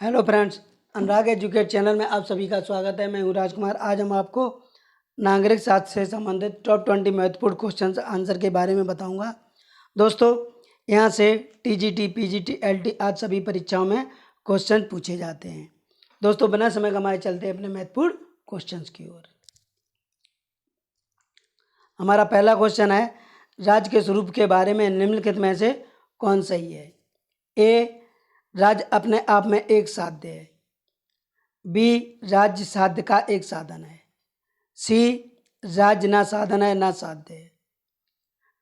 Hello friends, अनुराग educate channel में आप सभी का स्वागत है। मैं हूं राजकुमार। आज हम आपको नागरिक शास्त्र से संबंधित टॉप 20 महत्वपूर्ण क्वेश्चन आंसर के बारे में बताऊंगा। दोस्तों, यहां से टीजीटी, पीजीटी, एलटी आज सभी परीक्षाओं में क्वेश्चन पूछे जाते हैं। दोस्तों, बिना समय गंवाए चलते हैं अपने महत्वपूर्ण क्वेश्चन की ओर। हमारा पहला क्वेश्चन है, राज्य के स्वरूप के बारे में निम्नलिखित में से कौन सही है? ए, राज्य अपने आप में एक साध्य है। बी, राज्य साध्य का एक साधन है। सी, राज्य ना साधन है ना साध्य है।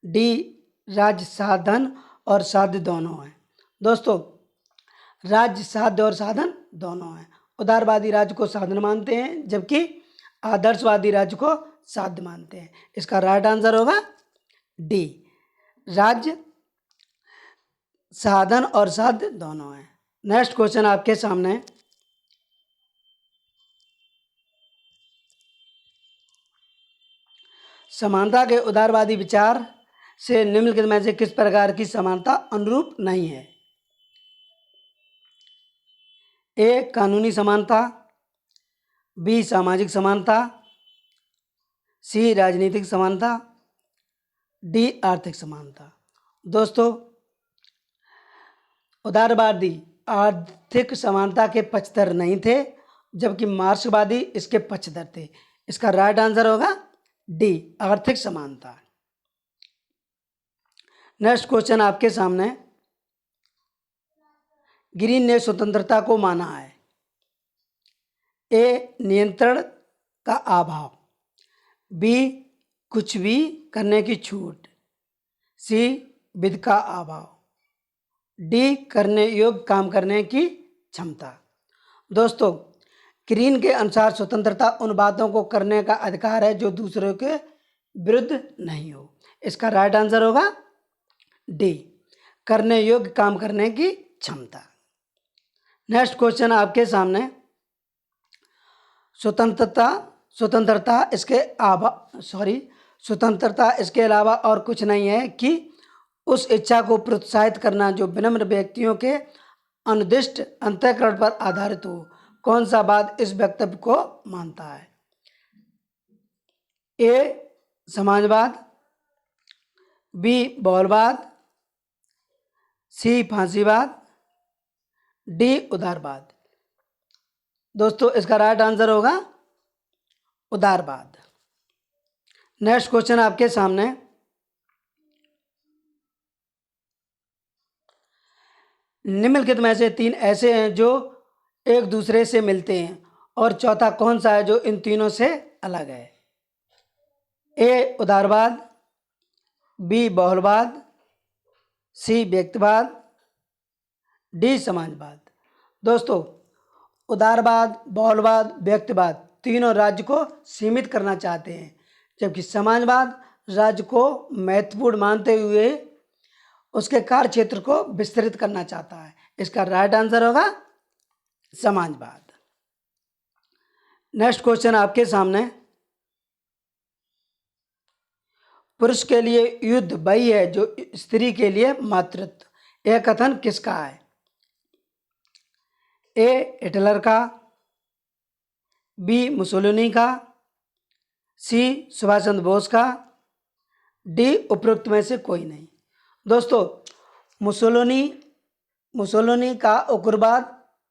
डी, राज्य साधन और साध्य दोनों है। दोस्तों, राज्य साध्य और साधन दोनों है। उदारवादी राज्य को साधन मानते हैं, जबकि आदर्शवादी राज्य को साध्य मानते हैं। इसका राइट आंसर होगा डी, राज्य साधन और साध्य दोनों है। नेक्स्ट क्वेश्चन आपके सामने, समानता के उदारवादी विचार से निम्नलिखित में से किस प्रकार की समानता अनुरूप नहीं है? ए, कानूनी समानता। बी, सामाजिक समानता। सी, राजनीतिक समानता। डी, आर्थिक समानता। दोस्तों, उदारवादी आर्थिक समानता के पक्षधर नहीं थे, जबकि मार्क्सवादी इसके पक्षधर थे। इसका राइट आंसर होगा डी, आर्थिक समानता। नेक्स्ट क्वेश्चन आपके सामने, ग्रीन ने स्वतंत्रता को माना है। ए, नियंत्रण का अभाव। बी, कुछ भी करने की छूट। सी, विधि का अभाव। डी, करने योग्य काम करने की क्षमता। दोस्तों, ग्रीन के अनुसार स्वतंत्रता उन बातों को करने का अधिकार है जो दूसरों के विरुद्ध नहीं हो। इसका राइट आंसर होगा डी, करने योग्य काम करने की क्षमता। नेक्स्ट क्वेश्चन आपके सामने, स्वतंत्रता इसके अलावा और कुछ नहीं है कि उस इच्छा को प्रोत्साहित करना जो विनम्र व्यक्तियों के अनुदिष्ट अंतःकरण पर आधारित हो। कौन सा वाद इस वक्तव्य को मानता है? ए, समाजवाद। बी, बहुलवाद। सी, फांसीवाद। डी, उदारवाद। दोस्तों, इसका राइट आंसर होगा उदारवाद। नेक्स्ट क्वेश्चन आपके सामने, निम्नलिखित में से तीन ऐसे हैं जो एक दूसरे से मिलते हैं और चौथा कौन सा है जो इन तीनों से अलग है? ए, उदारवाद। बी, बहुलवाद। सी, व्यक्तिवाद। डी, समाजवाद। दोस्तों, उदारवाद, बहुलवाद, व्यक्तिवाद तीनों राज्य को सीमित करना चाहते हैं, जबकि समाजवाद राज्य को महत्वपूर्ण मानते हुए उसके कार्य क्षेत्र को विस्तृत करना चाहता है। इसका राइट आंसर होगा समाजवाद। नेक्स्ट क्वेश्चन आपके सामने, पुरुष के लिए युद्ध वही है जो स्त्री के लिए मातृत्व। यह कथन किसका है? ए, हिटलर का। बी, मुसोलिनी का। सी, सुभाष चंद्र बोस का। डी, उपरोक्त में से कोई नहीं। दोस्तों, मुसोलिनी का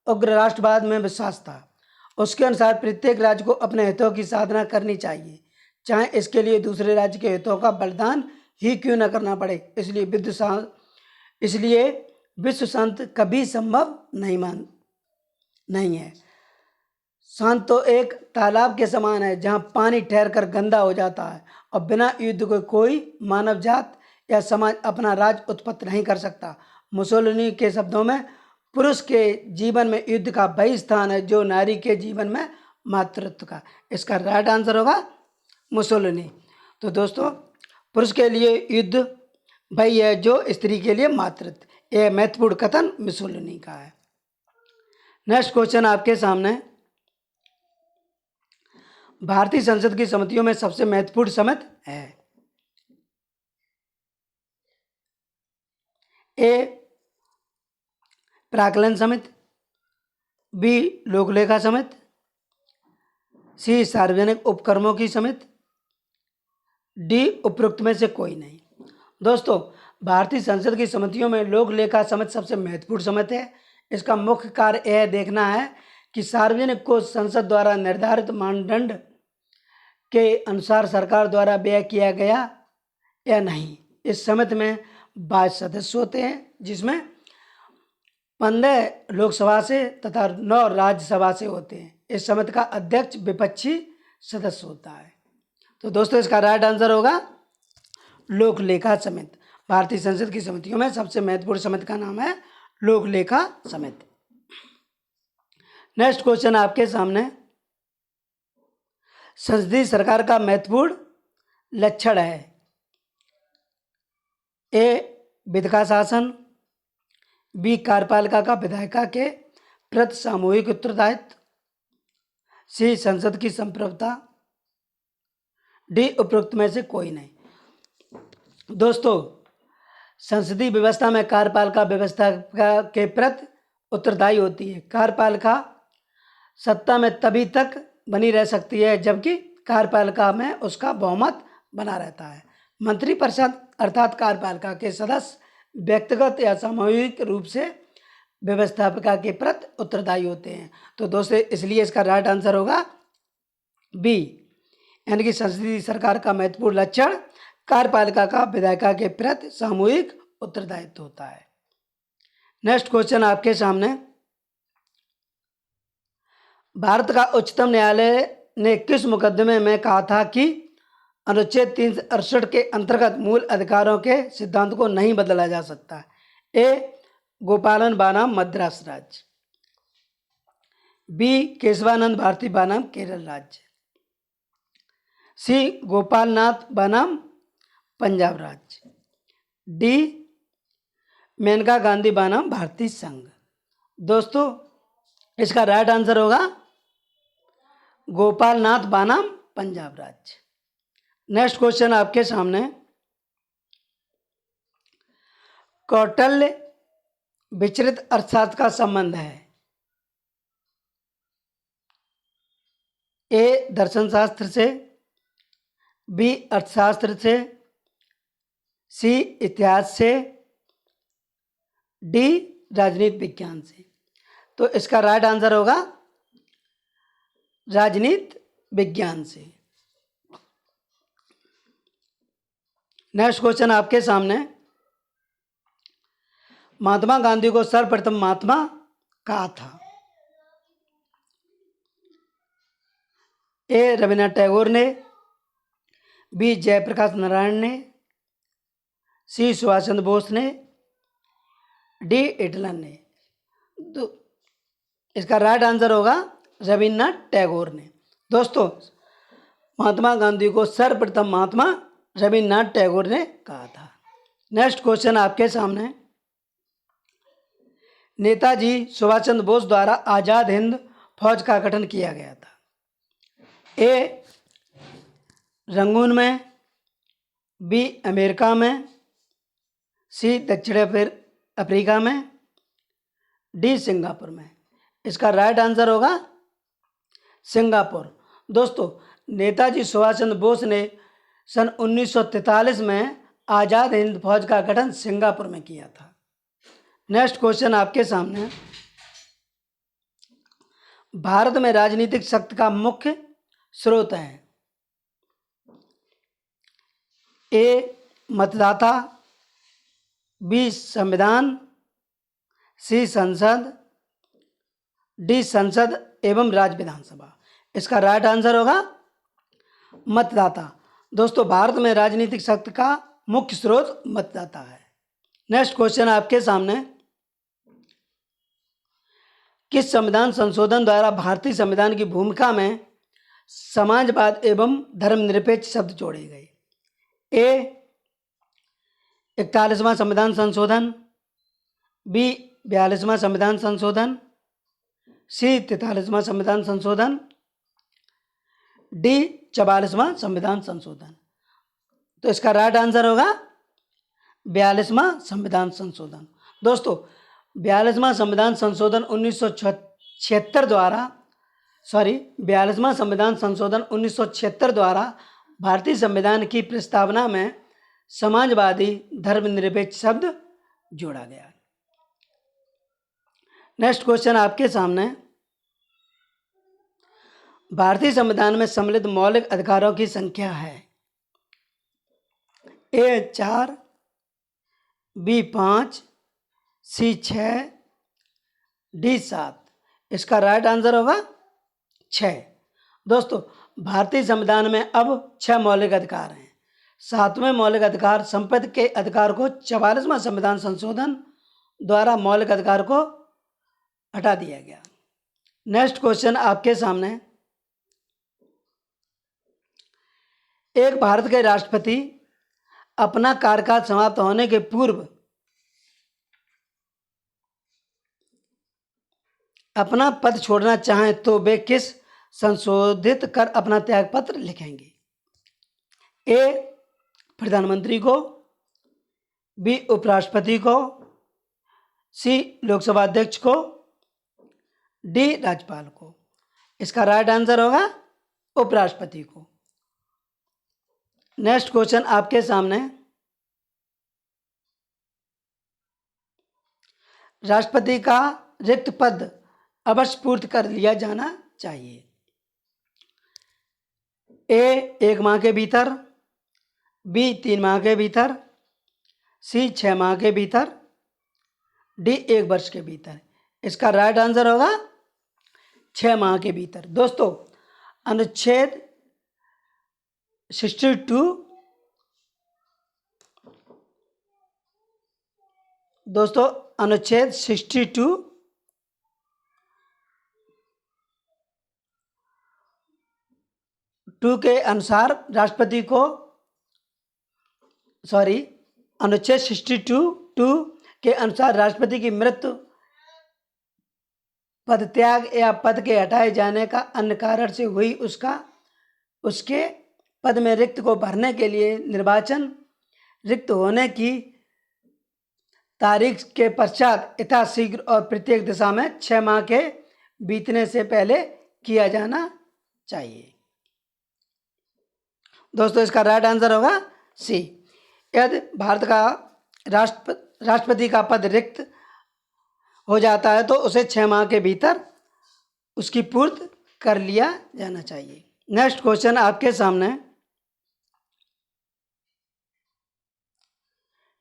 उग्र राष्ट्रवाद में विश्वास था। उसके अनुसार प्रत्येक राज्य को अपने हितों की साधना करनी चाहिए, चाहे इसके लिए दूसरे राज्य के हितों का बलिदान ही क्यों न करना पड़े। इसलिए विश्व शांति कभी संभव नहीं है। शांति तो एक तालाब के समान है जहां पानी ठहर कर गंदा हो जाता है और बिना युद्ध के कोई मानव जात या समाज अपना राज उत्पन्न नहीं कर सकता। मुसोलिनी के शब्दों में, पुरुष के जीवन में युद्ध का वही स्थान है जो नारी के जीवन में मातृत्व का। इसका राइट आंसर होगा मुसोलिनी। तो दोस्तों, पुरुष के लिए युद्ध वही है जो स्त्री के लिए मातृत्व। यह महत्वपूर्ण कथन मुसोलिनी का है। नेक्स्ट क्वेश्चन आपके सामने, भारतीय संसद की समितियों में सबसे महत्वपूर्ण समिति है? ए, प्राक्कलन समिति। बी लोकलेखा समिति, सी सार्वजनिक उपक्रमों की समिति, डी उपरोक्त में से कोई नहीं। दोस्तों, भारतीय संसद की समितियों में लोक लेखा समिति सबसे महत्वपूर्ण समिति है। इसका मुख्य कार्य यह देखना है कि सार्वजनिक कोष संसद द्वारा निर्धारित मानदंड के अनुसार सरकार द्वारा व्यय किया गया या नहीं। इस समिति में 22 सदस्य होते हैं, जिसमें 15 लोकसभा से तथा 9 राज्यसभा से होते हैं। इस समिति का अध्यक्ष विपक्षी सदस्य होता है। तो दोस्तों, इसका राइट आंसर होगा लोक लेखा समिति। भारतीय संसद की समितियों में सबसे महत्वपूर्ण समिति का नाम है लोक लेखा समिति। नेक्स्ट क्वेश्चन आपके सामने, संसदीय सरकार का महत्वपूर्ण लक्षण है। ए विध का शासन, बी कार्यपालिका का विधायिका के प्रति सामूहिक उत्तरदायित्व, सी संसद की संप्रभुता, डी उपरोक्त में से कोई नहीं। दोस्तों, संसदीय व्यवस्था में कार्यपालिका व्यवस्था के प्रति उत्तरदायी होती है। कार्यपालिका सत्ता में तभी तक बनी रह सकती है जबकि कार्यपालिका में उसका बहुमत बना रहता है। मंत्रिपरिषद अर्थात कार्यपालिका के सदस्य व्यक्तिगत या सामूहिक रूप से व्यवस्थापिका के प्रति उत्तरदायी होते हैं। तो दोस्तों, इसलिए इसका राइट आंसर होगा बी, यानी कि संसदीय सरकार का महत्वपूर्ण लक्षण कार्यपालिका का विधायिका के प्रति सामूहिक उत्तरदायित्व होता है। नेक्स्ट क्वेश्चन आपके सामने, भारत का उच्चतम न्यायालय ने किस मुकदमे में कहा था कि अनुच्छेद 368 के अंतर्गत मूल अधिकारों के सिद्धांत को नहीं बदला जा सकता? ए गोपालन बनाम मद्रास राज्य, बी केशवानंद भारती बनाम केरल राज्य, सी गोपालनाथ बनाम पंजाब राज्य, डी मेनका गांधी बनाम भारतीय संघ। दोस्तों, इसका राइट आंसर होगा गोपालनाथ बनाम पंजाब राज्य। नेक्स्ट क्वेश्चन आपके सामने, कौटिल्य विचरित अर्थशास्त्र का संबंध है। ए दर्शन शास्त्र से, बी अर्थशास्त्र से, सी इतिहास से, डी राजनीति विज्ञान से। तो इसका राइट आंसर होगा राजनीति विज्ञान से। नेक्स्ट क्वेश्चन आपके सामने, महात्मा गांधी को सर्वप्रथम महात्मा कहा था? ए रविन्द्रनाथ टैगोर ने, बी जयप्रकाश नारायण ने, सी सुभाष चंद्र बोस ने, डी हिटलर ने। तो इसका राइट आंसर होगा रविन्द्रनाथ टैगोर ने। दोस्तों, महात्मा गांधी को सर्वप्रथम महात्मा रविन्द्रनाथ टैगोर ने कहा था। नेक्स्ट क्वेश्चन आपके सामने, नेताजी सुभाष चंद्र बोस द्वारा आज़ाद हिंद फौज का गठन किया गया था। ए रंगून में, बी अमेरिका में, सी दक्षिण अफ्रीका में, डी सिंगापुर में। इसका राइट आंसर होगा सिंगापुर। दोस्तों, नेताजी सुभाष चंद्र बोस ने सन 1943 में आज़ाद हिंद फौज का गठन सिंगापुर में किया था। नेक्स्ट क्वेश्चन आपके सामने, भारत में राजनीतिक शक्ति का मुख्य स्रोत है। ए मतदाता, बी संविधान, सी संसद, डी संसद एवं राज्य विधानसभा। इसका राइट आंसर होगा मतदाता। दोस्तों, भारत में राजनीतिक शक्ति का मुख्य स्रोत मतदाता है। नेक्स्ट क्वेश्चन आपके सामने, किस संविधान संशोधन द्वारा भारतीय संविधान की भूमिका में समाजवाद एवं धर्मनिरपेक्ष शब्द जोड़े गए? ए 41वां संविधान संशोधन, बी 42वां संविधान संशोधन, सी 43वां संविधान संशोधन, डी 44वां संविधान संशोधन। तो इसका राइट आंसर होगा 42वां संविधान संशोधन। दोस्तों, 42वां संविधान संशोधन 42वां संविधान संशोधन 1976 द्वारा भारतीय संविधान की प्रस्तावना में समाजवादी धर्मनिरपेक्ष शब्द जोड़ा गया। नेक्स्ट क्वेश्चन आपके सामने, भारतीय संविधान में सम्मिलित मौलिक अधिकारों की संख्या है ए 4, बी 5, सी 6, डी 7। इसका राइट आंसर होगा 6। दोस्तों, भारतीय संविधान में अब 6 मौलिक अधिकार हैं। 7वें मौलिक अधिकार संपत्ति के अधिकार को 44वां संविधान संशोधन द्वारा मौलिक अधिकार को हटा दिया गया। नेक्स्ट क्वेश्चन आपके सामने, एक भारत के राष्ट्रपति अपना कार्यकाल समाप्त होने के पूर्व अपना पद छोड़ना चाहें तो वे किस संशोधित कर अपना त्यागपत्र लिखेंगे? ए प्रधानमंत्री को, बी उपराष्ट्रपति को, सी लोकसभा अध्यक्ष को, डी राज्यपाल को। इसका राइट आंसर होगा उपराष्ट्रपति को। नेक्स्ट क्वेश्चन आपके सामने, राष्ट्रपति का रिक्त पद अवश्य पूर्ति कर लिया जाना चाहिए। ए 1 माह के भीतर, बी 3 माह के भीतर, सी 6 माह के भीतर, डी 1 वर्ष के भीतर। इसका राइट आंसर होगा 6 माह के भीतर। दोस्तों, अनुच्छेद 62 के अनुसार राष्ट्रपति को अनुच्छेद 62 के अनुसार राष्ट्रपति की मृत्यु, पदत्याग या पद के हटाए जाने का अन्य कारण से हुई उसके पद में रिक्त को भरने के लिए निर्वाचन रिक्त होने की तारीख के पश्चात यथाशीघ्र और प्रत्येक दिशा में 6 माह के बीतने से पहले किया जाना चाहिए। दोस्तों, इसका राइट आंसर होगा सी। यदि भारत का राष्ट्रपति का पद रिक्त हो जाता है तो उसे 6 माह के भीतर उसकी पूर्ति कर लिया जाना चाहिए। नेक्स्ट क्वेश्चन आपके सामने,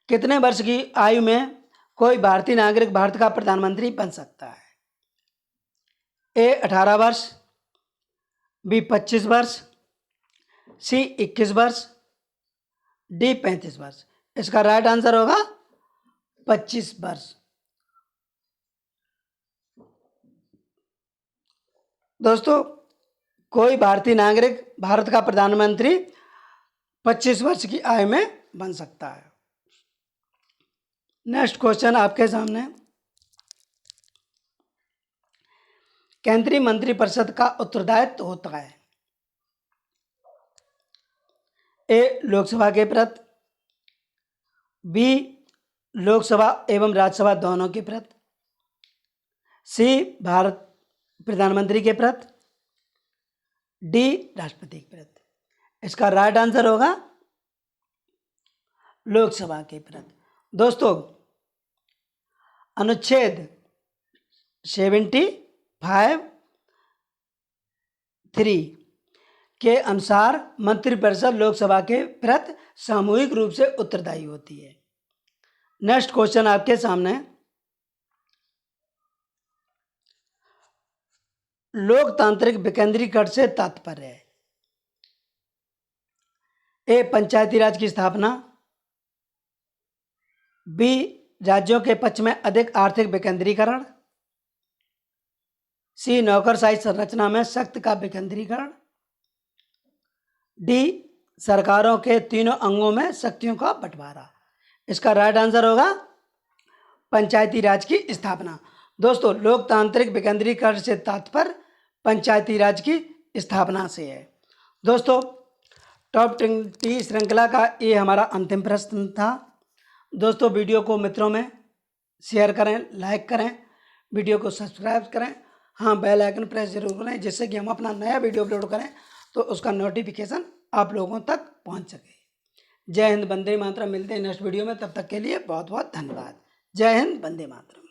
कितने वर्ष की आयु में कोई भारतीय नागरिक भारत का प्रधानमंत्री बन सकता है? ए 18 वर्ष, बी 25 वर्ष, सी 21 वर्ष, डी 35 वर्ष। इसका राइट आंसर होगा 25 वर्ष। दोस्तों, कोई भारतीय नागरिक भारत का प्रधानमंत्री 25 वर्ष की आयु में बन सकता है। नेक्स्ट क्वेश्चन आपके सामने, केंद्रीय मंत्रिपरिषद का उत्तरदायित्व होता है ए लोकसभा के प्रति, बी लोकसभा एवं राज्यसभा दोनों के प्रति, सी भारत प्रधानमंत्री के प्रति, डी राष्ट्रपति के प्रति। इसका राइट आंसर होगा लोकसभा के प्रति। दोस्तों, अनुच्छेद 75(3) के अनुसार मंत्रिपरिषद लोकसभा के प्रति सामूहिक रूप से उत्तरदायी होती है। नेक्स्ट क्वेश्चन आपके सामने, लोकतांत्रिक विकेंद्रीकरण से तात्पर्य है ए पंचायती राज की स्थापना, बी राज्यों के पक्ष में अधिक आर्थिक विकेंद्रीकरण, सी नौकरशाही संरचना में शक्ति का विकेंद्रीकरण, डी सरकारों के तीनों अंगों में शक्तियों का बंटवारा। इसका राइट आंसर होगा पंचायती राज की स्थापना। दोस्तों, लोकतांत्रिक विकेंद्रीकरण से तात्पर्य पंचायती राज की स्थापना से है। दोस्तों, टॉप 20 श्रृंखला का ये हमारा अंतिम प्रश्न था। दोस्तों, वीडियो को मित्रों में शेयर करें, लाइक करें, वीडियो को सब्सक्राइब करें। हाँ बेल आइकन प्रेस जरूर करें, जिससे कि हम अपना नया वीडियो अपलोड करें तो उसका नोटिफिकेशन आप लोगों तक पहुंच सके। जय हिंद, वंदे मातरम। मिलते हैं नेक्स्ट वीडियो में, तब तक के लिए बहुत बहुत धन्यवाद। जय हिंद, वंदे मातरम।